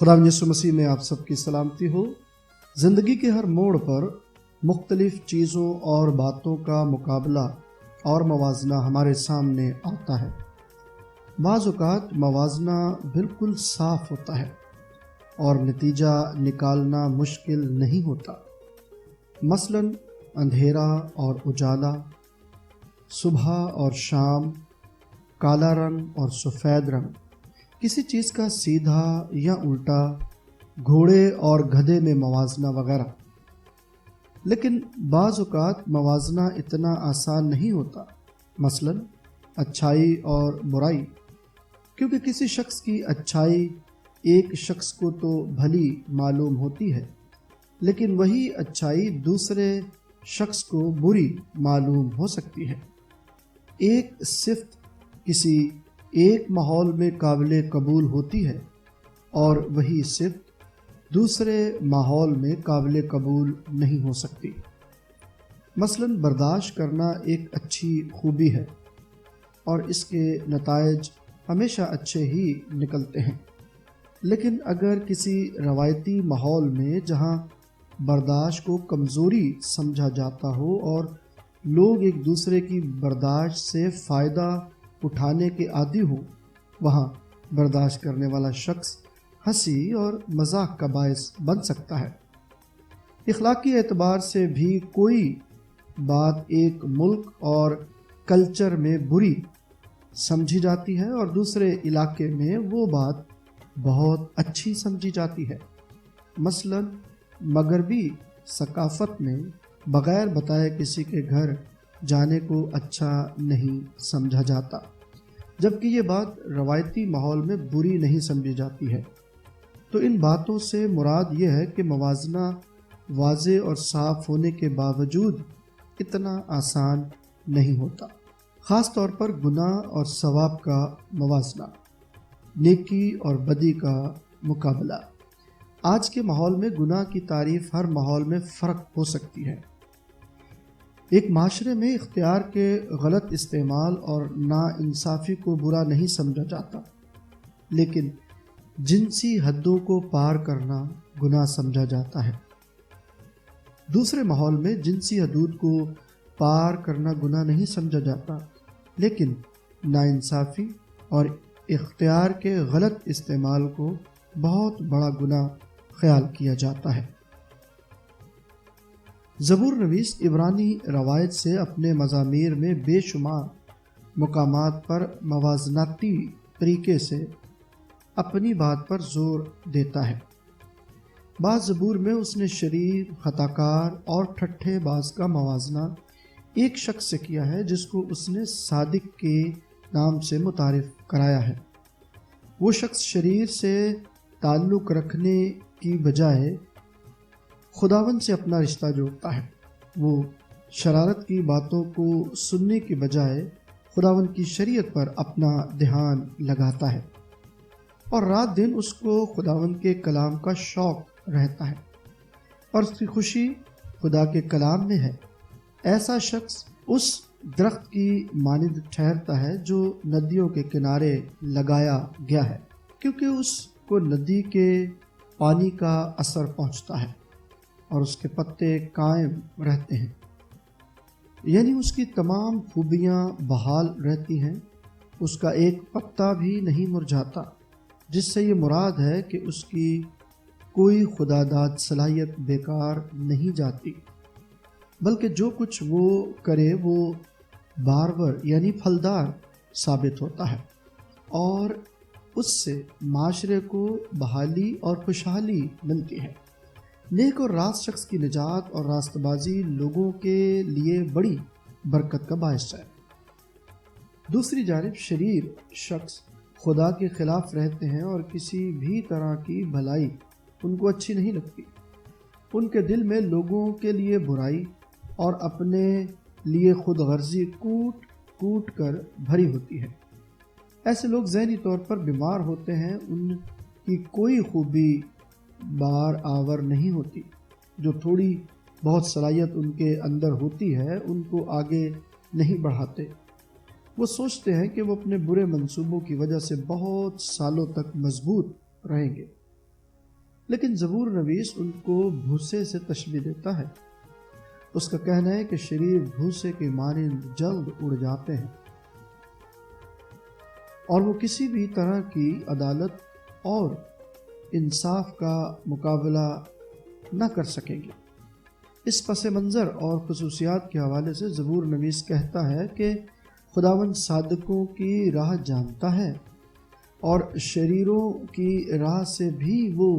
خداوند یسوع مسیح میں آپ سب کی سلامتی ہو۔ زندگی کے ہر موڑ پر مختلف چیزوں اور باتوں کا مقابلہ اور موازنہ ہمارے سامنے آتا ہے۔ بعض اوقات موازنہ بالکل صاف ہوتا ہے اور نتیجہ نکالنا مشکل نہیں ہوتا۔ مثلاً اندھیرا اور اجالا، صبح اور شام، کالا رنگ اور سفید رنگ، کسی چیز کا سیدھا یا الٹا، گھوڑے اور گدھے میں موازنہ وغیرہ۔ لیکن بعض اوقات موازنہ اتنا آسان نہیں ہوتا، مثلاً اچھائی اور برائی، کیونکہ کسی شخص کی اچھائی ایک شخص کو تو بھلی معلوم ہوتی ہے، لیکن وہی اچھائی دوسرے شخص کو بری معلوم ہو سکتی ہے۔ ایک صفت کسی ایک ماحول میں قابل قبول ہوتی ہے اور وہی صفت دوسرے ماحول میں قابل قبول نہیں ہو سکتی۔ مثلاً برداشت کرنا ایک اچھی خوبی ہے اور اس کے نتائج ہمیشہ اچھے ہی نکلتے ہیں، لیکن اگر کسی روایتی ماحول میں جہاں برداشت کو کمزوری سمجھا جاتا ہو اور لوگ ایک دوسرے کی برداشت سے فائدہ اٹھانے کے عادی ہوں، وہاں برداشت کرنے والا شخص ہنسی اور مذاق کا باعث بن سکتا ہے۔ اخلاقی اعتبار سے بھی کوئی بات ایک ملک اور کلچر میں بری سمجھی جاتی ہے اور دوسرے علاقے میں وہ بات بہت اچھی سمجھی جاتی ہے۔ مثلاً مغربی ثقافت میں بغیر بتائے کسی کے گھر جانے کو اچھا نہیں سمجھا جاتا، جبکہ یہ بات روایتی ماحول میں بری نہیں سمجھی جاتی ہے۔ تو ان باتوں سے مراد یہ ہے کہ موازنہ واضح اور صاف ہونے کے باوجود اتنا آسان نہیں ہوتا، خاص طور پر گناہ اور ثواب کا موازنہ، نیکی اور بدی کا مقابلہ۔ آج کے ماحول میں گناہ کی تعریف ہر ماحول میں فرق ہو سکتی ہے۔ ایک معاشرے میں اختیار کے غلط استعمال اور ناانصافی کو برا نہیں سمجھا جاتا، لیکن جنسی حدوں کو پار کرنا گناہ سمجھا جاتا ہے۔ دوسرے ماحول میں جنسی حدود کو پار کرنا گناہ نہیں سمجھا جاتا، لیکن ناانصافی اور اختیار کے غلط استعمال کو بہت بڑا گناہ خیال کیا جاتا ہے۔ زبور نویس عبرانی روایت سے اپنے مزامیر میں بے شمار مقامات پر موازناتی طریقے سے اپنی بات پر زور دیتا ہے۔ بعض زبور میں اس نے شریر، خطاکار اور ٹھٹھے باز کا موازنہ ایک شخص سے کیا ہے جس کو اس نے صادق کے نام سے متعارف کرایا ہے۔ وہ شخص شریر سے تعلق رکھنے کی بجائے خداوند سے اپنا رشتہ جوڑتا ہے۔ وہ شرارت کی باتوں کو سننے کی بجائے خداوند کی شریعت پر اپنا دھیان لگاتا ہے، اور رات دن اس کو خداوند کے کلام کا شوق رہتا ہے اور اس کی خوشی خدا کے کلام میں ہے۔ ایسا شخص اس درخت کی مانند ٹھہرتا ہے جو ندیوں کے کنارے لگایا گیا ہے، کیونکہ اس کو ندی کے پانی کا اثر پہنچتا ہے اور اس کے پتے قائم رہتے ہیں، یعنی اس کی تمام خوبیاں بحال رہتی ہیں، اس کا ایک پتا بھی نہیں مرجھاتا، جس سے یہ مراد ہے کہ اس کی کوئی خدا داد صلاحیت بیکار نہیں جاتی، بلکہ جو کچھ وہ کرے وہ بارور یعنی پھلدار ثابت ہوتا ہے، اور اس سے معاشرے کو بحالی اور خوشحالی ملتی ہے۔ نیک اور راست شخص کی نجات اور راست بازی لوگوں کے لیے بڑی برکت کا باعث ہے۔ دوسری جانب شریر شخص خدا کے خلاف رہتے ہیں اور کسی بھی طرح کی بھلائی ان کو اچھی نہیں لگتی۔ ان کے دل میں لوگوں کے لیے برائی اور اپنے لیے خود غرضی کوٹ کوٹ کر بھری ہوتی ہے۔ ایسے لوگ ذہنی طور پر بیمار ہوتے ہیں، ان کی کوئی خوبی بار آور نہیں ہوتی۔ جو تھوڑی بہت صلاحیت ان کے اندر ہوتی ہے ان کو آگے نہیں بڑھاتے۔ وہ سوچتے ہیں کہ وہ اپنے برے منصوبوں کی وجہ سے بہت سالوں تک مضبوط رہیں گے، لیکن زبور نویس ان کو بھوسے سے تشبیہ دیتا ہے۔ اس کا کہنا ہے کہ شریر بھوسے کے مانند جلد اڑ جاتے ہیں اور وہ کسی بھی طرح کی عدالت اور انصاف کا مقابلہ نہ کر سکیں گے۔ اس پس منظر اور خصوصیات کے حوالے سے زبور نویس کہتا ہے کہ خداوند صادقوں کی راہ جانتا ہے اور شریروں کی راہ سے بھی وہ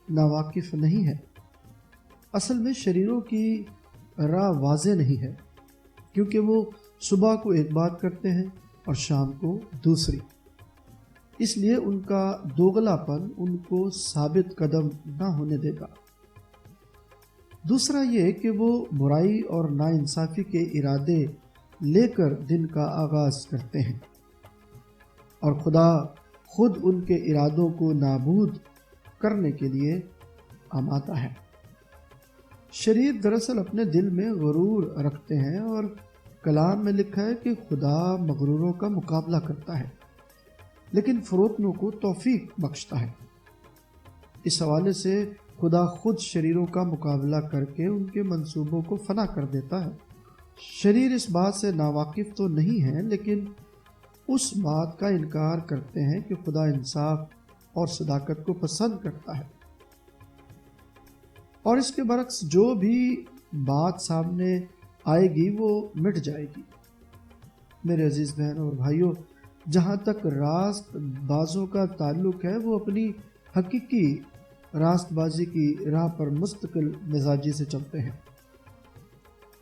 ناواقف نہیں ہے۔ اصل میں شریروں کی راہ واضح نہیں ہے، کیونکہ وہ صبح کو ایک بات کرتے ہیں اور شام کو دوسری، اس لیے ان کا دوغلا پن ان کو ثابت قدم نہ ہونے دے گا۔ دوسرا یہ کہ وہ برائی اور ناانصافی کے ارادے لے کر دن کا آغاز کرتے ہیں اور خدا خود ان کے ارادوں کو نابود کرنے کے لیے آمادہ ہے۔ شریر دراصل اپنے دل میں غرور رکھتے ہیں اور کلام میں لکھا ہے کہ خدا مغروروں کا مقابلہ کرتا ہے لیکن فروتنوں کو توفیق بخشتا ہے۔ اس حوالے سے خدا خود شریروں کا مقابلہ کر کے ان کے منصوبوں کو فنا کر دیتا ہے۔ شریر اس بات سے ناواقف تو نہیں ہے، لیکن اس بات کا انکار کرتے ہیں کہ خدا انصاف اور صداقت کو پسند کرتا ہے، اور اس کے برعکس جو بھی بات سامنے آئے گی وہ مٹ جائے گی۔ میرے عزیز بہنوں اور بھائیوں، جہاں تک راست بازوں کا تعلق ہے، وہ اپنی حقیقی راست بازی کی راہ پر مستقل مزاجی سے چلتے ہیں۔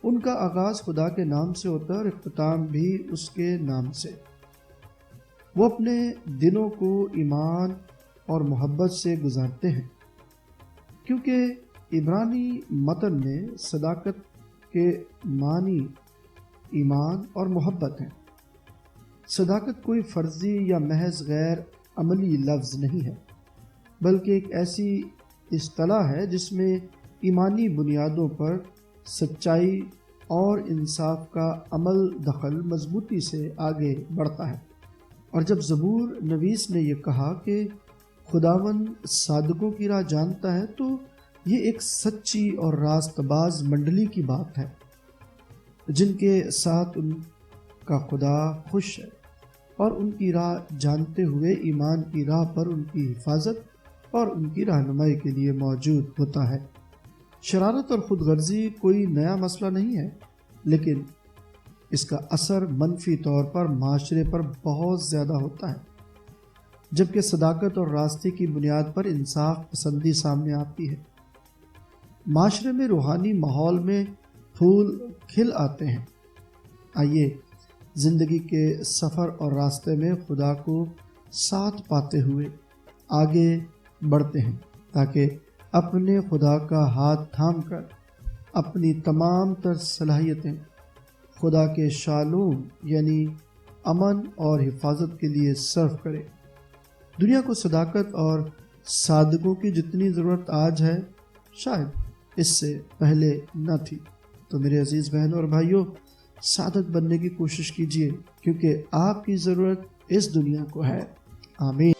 ان کا آغاز خدا کے نام سے ہوتا ہے اور اختتام بھی اس کے نام سے۔ وہ اپنے دنوں کو ایمان اور محبت سے گزارتے ہیں، کیونکہ عبرانی متن میں صداقت کے معنی ایمان اور محبت ہیں۔ صداقت کوئی فرضی یا محض غیر عملی لفظ نہیں ہے، بلکہ ایک ایسی اصطلاح ہے جس میں ایمانی بنیادوں پر سچائی اور انصاف کا عمل دخل مضبوطی سے آگے بڑھتا ہے۔ اور جب زبور نویس نے یہ کہا کہ خداوند صادقوں کی راہ جانتا ہے، تو یہ ایک سچی اور راست باز منڈلی کی بات ہے جن کے ساتھ ان کا خدا خوش ہے اور ان کی راہ جانتے ہوئے ایمان کی راہ پر ان کی حفاظت اور ان کی رہنمائی کے لیے موجود ہوتا ہے۔ شرارت اور خود غرضی کوئی نیا مسئلہ نہیں ہے، لیکن اس کا اثر منفی طور پر معاشرے پر بہت زیادہ ہوتا ہے، جبکہ صداقت اور راستے کی بنیاد پر انصاف پسندی سامنے آتی ہے۔ معاشرے میں روحانی ماحول میں پھول کھل آتے ہیں۔ آئیے زندگی کے سفر اور راستے میں خدا کو ساتھ پاتے ہوئے آگے بڑھتے ہیں، تاکہ اپنے خدا کا ہاتھ تھام کر اپنی تمام تر صلاحیتیں خدا کے شالوم یعنی امن اور حفاظت کے لیے صرف کرے۔ دنیا کو صداقت اور صادقوں کی جتنی ضرورت آج ہے، شاید اس سے پہلے نہ تھی۔ تو میرے عزیز بہنوں اور بھائیوں، صادق بننے کی کوشش کیجیے، کیونکہ آپ کی ضرورت اس دنیا کو ہے۔ آمین۔